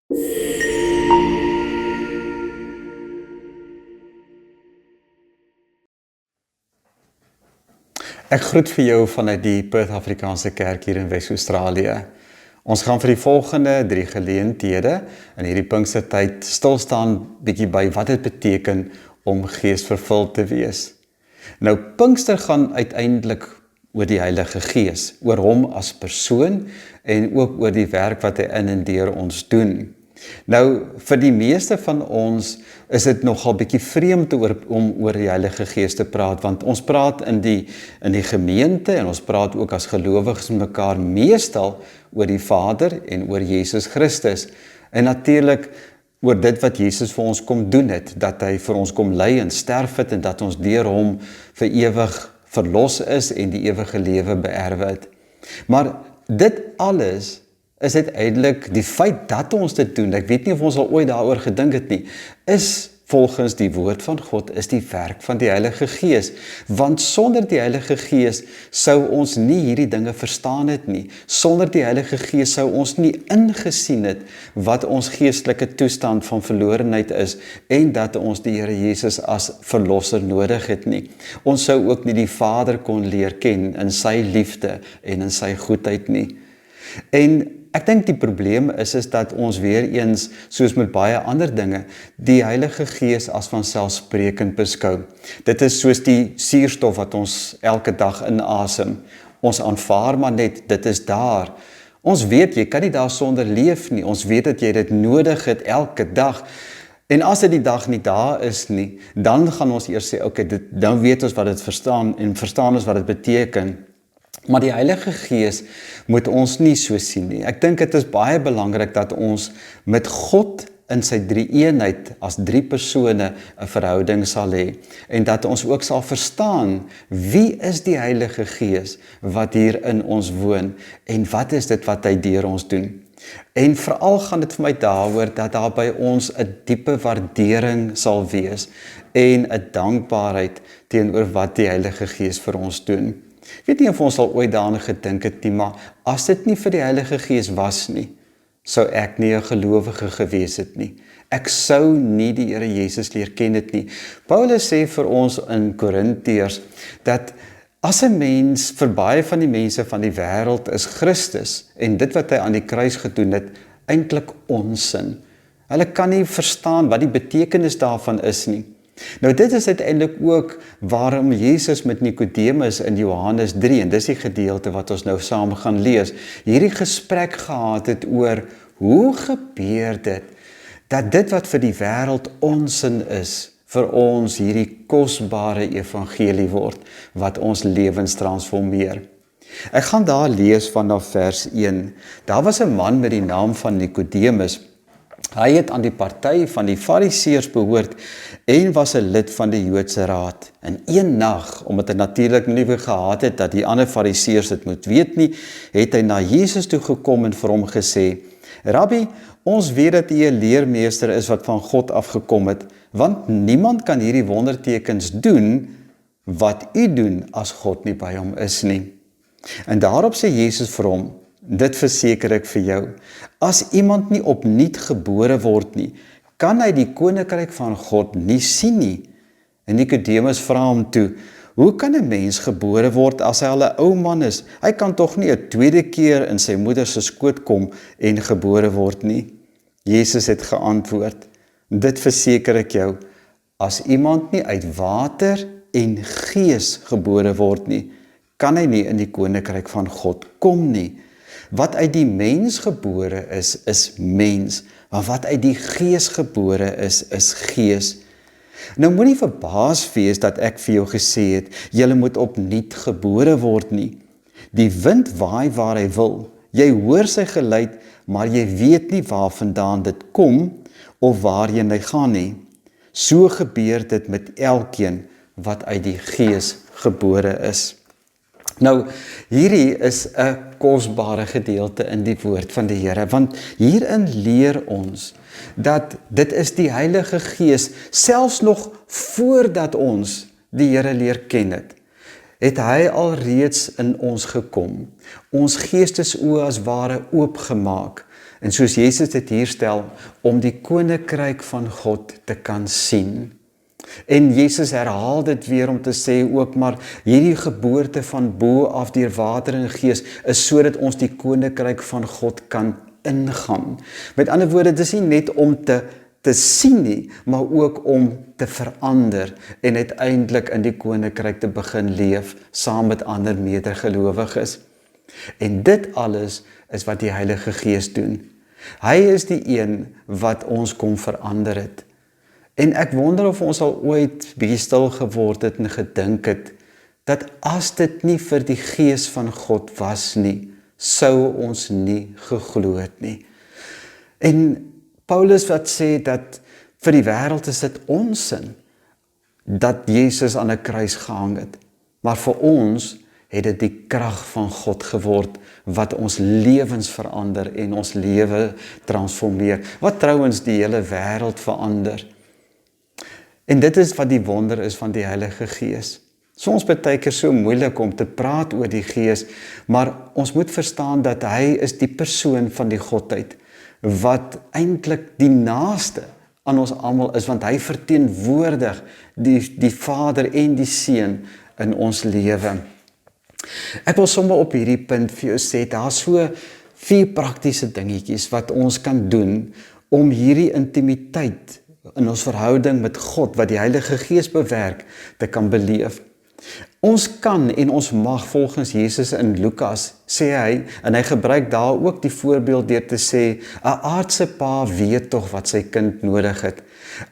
Ek groet vir jou vanuit die Perth Afrikaanse Kerk hier in Wes-Australië. Ons gaan vir die volgende 3 geleenthede in hierdie Pinkstertyd stilstaan bietjie by wat dit beteken om geesvervuld te wees. Nou, Pinkster gaan uiteindelik oor die Heilige Gees, oor hom as persoon en ook oor die werk wat hy in en deur ons doen. Nou, vir die meeste van ons is dit nogal bietjie vreemd om oor die Heilige Gees te praat, want ons praat in die gemeente en ons praat ook as gelowiges met mekaar meestal oor die Vader en oor Jesus Christus. En natuurlik oor dit wat Jesus vir ons kom doen het, dat hy vir ons kom ly en sterf het en dat ons deur hom vir ewig verlos is en die ewige lewe beerwe het. Maar dit alles is uiteindelik die feit dat ons dit doen, ek weet nie of ons al ooit daaroor gedink het nie, is volgens die woord van God, is die werk van die Heilige Gees. Want sonder die Heilige Gees sou ons nie hierdie dinge verstaan het nie. Sonder die Heilige Gees sou ons nie ingesien het wat ons geestelike toestand van verlorenheid is en dat ons die Here Jesus as verlosser nodig het nie. Ons sou ook nie die Vader kon leer ken in sy liefde en in sy goedheid nie. En ek dink die probleem is dat ons weer eens, soos met baie ander dinge, die Heilige Gees as vanselfsprekend beskou. Dit is soos die suurstof wat ons elke dag inasem. Ons aanvaar maar net, dit is daar. Ons weet, jy kan nie daar sonder leef nie. Ons weet dat jy dit nodig het elke dag. En as dit die dag nie daar is nie, dan gaan ons eers sê, okay, dan weet ons wat dit verstaan en verstaan ons wat dit beteken. Maar die Heilige Gees moet ons nie so sien nie. Ek dink dit is baie belangrik dat ons met God in sy drie-eenheid as 3 persone 'n verhouding sal hê en dat ons ook sal verstaan wie is die Heilige Gees wat hier in ons woon en wat is dit wat hy deur ons doen. En veral gaan dit vir my daaroor dat daar by ons 'n diepe waardering sal wees en 'n dankbaarheid teenoor wat die Heilige Gees vir ons doen. Ek weet nie of ons al ooit daaraan gedink het nie, maar as dit nie vir die Heilige Gees was nie, sou ek nie 'n gelowige gewees het nie. Ek sou nie die Here Jesus leer ken het nie. Paulus sê vir ons in Korintiërs dat as 'n mens, vir baie van die mense van die wêreld is Christus en dit wat hy aan die kruis gedoen het, eintlik onsin. Hulle kan nie verstaan wat die betekenis daarvan is nie. Nou dit is uiteindelik ook waarom Jesus met Nikodemus in Johannes 3, en dis die gedeelte wat ons nou saam gaan lees, hierdie gesprek gehad het oor hoe gebeur dit, dat dit wat vir die wêreld onsin is, vir ons hierdie kosbare evangelie word, wat ons lewens transformeer. Ek gaan daar lees vanaf vers 1. Daar was 'n man met die naam van Nikodemus. Hy het aan die party van die Fariseërs behoort en was 'n lid van die Joodse Raad. En een nag, omdat hy natuurlik nie gehad het dat die ander Fariseërs dit moet weet nie, het hy na Jesus toe gekom en vir hom gesê: Rabbi, ons weet dat u 'n leermeester is wat van God afgekom het, want niemand kan hierdie wondertekens doen wat u doen as God nie by hom is nie. En daarop sê Jesus vir hom: dit verseker ek vir jou, as iemand nie opnuut gebore word nie, kan hy die koninkryk van God nie sien nie. En Nikodemus vra hom toe: hoe kan 'n mens gebore word as hy al 'n ou man is? Hy kan tog nie 'n tweede keer in sy moeder se skoot kom en gebore word nie. Jesus het geantwoord: dit verseker ek jou, as iemand nie uit water en gees gebore word nie, kan hy nie in die koninkryk van God kom nie. Wat uit die mens gebore is mens, maar wat uit die gees gebore is gees. Nou moenie verbaas wees dat ek vir jou gesê het, julle moet opnuut gebore word nie. Die wind waai waar hy wil, jy hoor sy geluid, maar jy weet nie waarvandaan dit kom of waarheen hy gaan nie. So gebeur dit met elkeen wat uit die gees gebore is. Nou, hierdie is 'n kosbare gedeelte in die woord van die Here, want hierin leer ons dat dit is die Heilige Gees, selfs nog voordat ons die Here leer ken het hy alreeds in ons gekom, ons geestesoë as ware oopgemaak, En soos Jesus dit hier stel, om die koninkryk van God te kan sien. En Jesus herhaal dit weer om te sê ook, maar hierdie geboorte van bo af deur water en gees is sodat ons die koninkryk van God kan ingaan. Met ander woorde, dit is nie net om te sien nie, maar ook om te verander en uiteindelik in die koninkryk te begin leef saam met ander medegelowiges. En dit alles is wat die Heilige Gees doen. Hy is die een wat ons kom verander het. En ek wonder of ons al ooit bietjie stil geword het en gedink het, dat as dit nie vir die Gees van God was nie, sou ons nie geglo het nie. En Paulus wat sê dat vir die wêreld is dit onsin, dat Jesus aan 'n kruis gehang het. Maar vir ons het dit die krag van God geword, wat ons lewens verander en ons lewe transformeer, wat trouwens die hele wêreld verander. En dit is wat die wonder is van die Heilige Gees. Soms baie keer so moeilik om te praat oor die Gees, maar ons moet verstaan dat hy is die persoon van die Godheid, wat eintlik die naaste aan ons almal is, want hy verteenwoordig die Vader en die Seun in ons lewe. Ek wil sommer op hierdie punt vir jou sê, daar is so 4 praktiese dingetjies wat ons kan doen om hierdie intimiteit in ons verhouding met God, wat die Heilige Gees bewerk, te kan beleef. Ons kan en ons mag volgens Jesus in Lukas, sê hy, en hy gebruik daar ook die voorbeeld deur te sê, 'n aardse pa weet tog wat sy kind nodig het.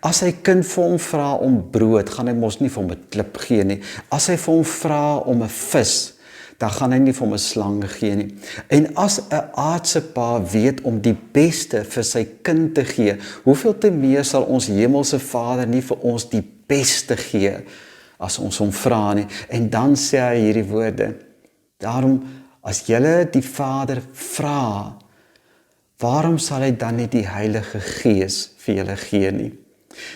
As sy kind vir hom vra om brood, gaan hy mos nie vir hom 'n klip gee nie. As hy vir hom vra om 'n vis, dan gaan hy nie vir hom 'n slang gee nie. En as 'n aardse pa weet om die beste vir sy kind te gee, hoeveel te meer sal ons hemelse Vader nie vir ons die beste gee, as ons hom vra nie. En dan sê hy hierdie woorde, daarom, as julle die Vader vra, waarom sal hy dan nie die Heilige Gees vir julle gee nie?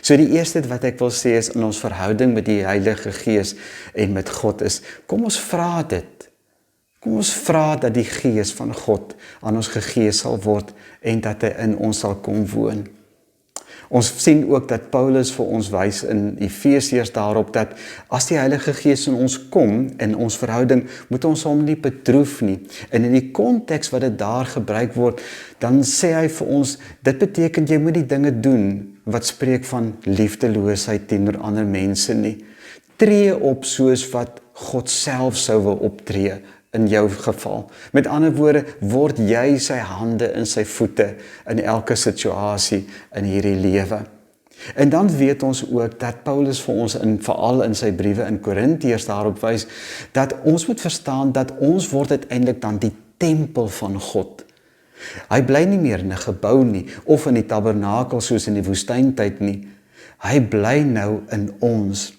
So die eerste wat ek wil sê is, in ons verhouding met die Heilige Gees en met God is, kom ons vra dit. Kom ons vra dat die Gees van God aan ons gegee sal word en dat hy in ons sal kom woon. Ons sien ook dat Paulus vir ons wys in Efesiërs daarop dat as die Heilige Gees in ons kom, in ons verhouding, moet ons hom nie bedroef nie. En in die konteks wat dit daar gebruik word, dan sê hy vir ons, dit beteken jy moet die dinge doen wat spreek van liefdeloosheid teenoor ander mense nie. Tree op soos wat God self sou wil optree in jou geval. Met ander woorde, word jy sy hande en sy voete in elke situasie in hierdie lewe. En dan weet ons ook dat Paulus vir ons, veral in sy briewe in Korintiërs daarop wys, dat ons moet verstaan dat ons word uiteindelik dan die tempel van God. Hy bly nie meer in 'n gebou nie, of in die tabernakel soos in die woestyntyd nie. Hy bly nou in ons.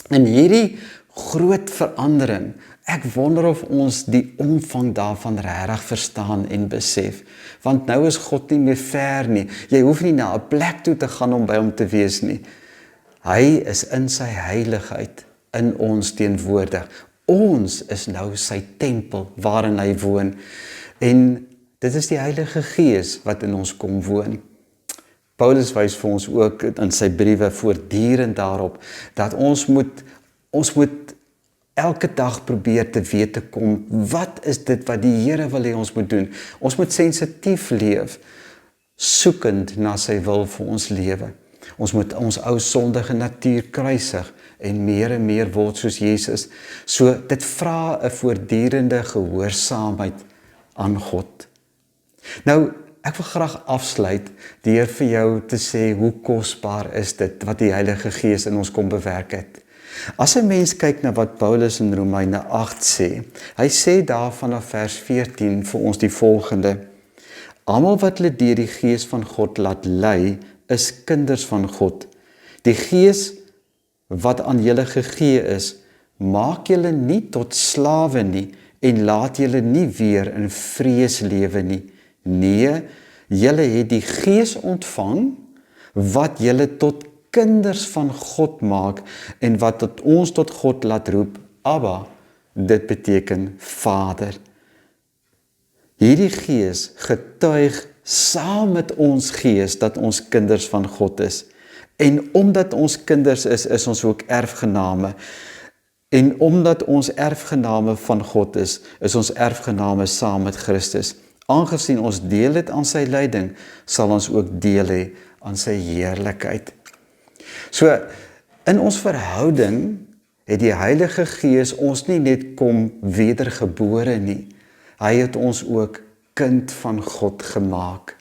En hierdie groot verandering, ek wonder of ons die omvang daarvan regtig verstaan en besef. Want nou is God nie meer ver nie. Jy hoef nie na 'n plek toe te gaan om by hom te wees nie. Hy is in sy heiligheid in ons teenwoordig. Ons is nou sy tempel waarin hy woon. En dit is die Heilige Gees wat in ons kom woon. Paulus wys vir ons ook in sy briewe voortdurend daarop, dat ons moet elke dag probeer te weet te kom, wat is dit wat die Here wil hê ons moet doen? Ons moet sensitief leef, soekend na sy wil vir ons lewe. Ons moet ons ou sondige natuur kruisig en meer word soos Jesus. So dit vra 'n voortdurende gehoorsaamheid aan God. Nou, ek wil graag afsluit deur vir jou te sê hoe kosbaar is dit wat die Heilige Gees in ons kom bewerk het. As 'n mens kyk na wat Paulus in Romeine 8 sê, hy sê daar vanaf vers 14 vir ons die volgende: almal wat hulle deur die Gees van God laat lei, is kinders van God. Die Gees wat aan julle gegee is, maak julle nie tot slawe nie en laat julle nie weer in vrees lewe nie. Nee, julle het die Gees ontvang wat julle tot kinders van God maak en wat ons tot God laat roep, Abba, dit beteken Vader. Hierdie Gees getuig saam met ons gees dat ons kinders van God is. En omdat ons kinders is ons ook erfgename. En omdat ons erfgename van God is ons erfgename saam met Christus. Aangesien ons deel het aan sy lyding, sal ons ook deel hê aan sy heerlikheid. So, in ons verhouding het die Heilige Gees ons nie net kom wedergebore nie. Hy het ons ook kind van God gemaak.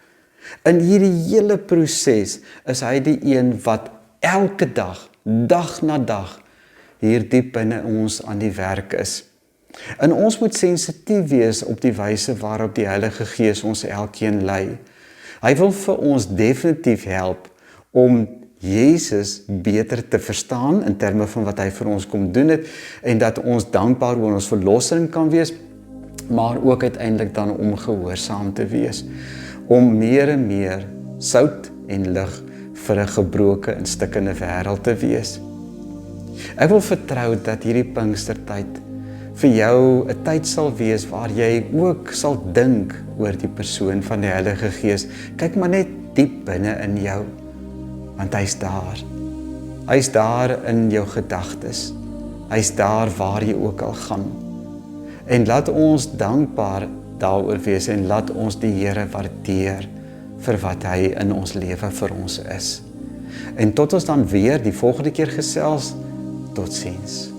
In hierdie hele proses is hy die een wat elke dag, dag na dag, hier diep binne ons aan die werk is. En ons moet sensitief wees op die wyse waarop die Heilige Gees ons elkeen lei. Hy wil vir ons definitief help om Jesus beter te verstaan in terme van wat hy vir ons kom doen het en dat ons dankbaar oor ons verlossing kan wees, maar ook uiteindelik dan om gehoorsaam te wees, om meer en meer sout en lig vir 'n gebroke en stikkende wêreld te wees. Ek wil vertrou dat hierdie Pinkstertyd vir jou 'n tyd sal wees waar jy ook sal dink oor die persoon van die Heilige Gees. Kyk maar net diep binne in jou, want hy's daar. Hy's daar in jou gedagtes. Hy's daar waar jy ook al gaan. En laat ons dankbaar daaroor wees en laat ons die Here waardeer vir wat hy in ons lewe vir ons is. En tot ons dan weer die volgende keer gesels, totsiens.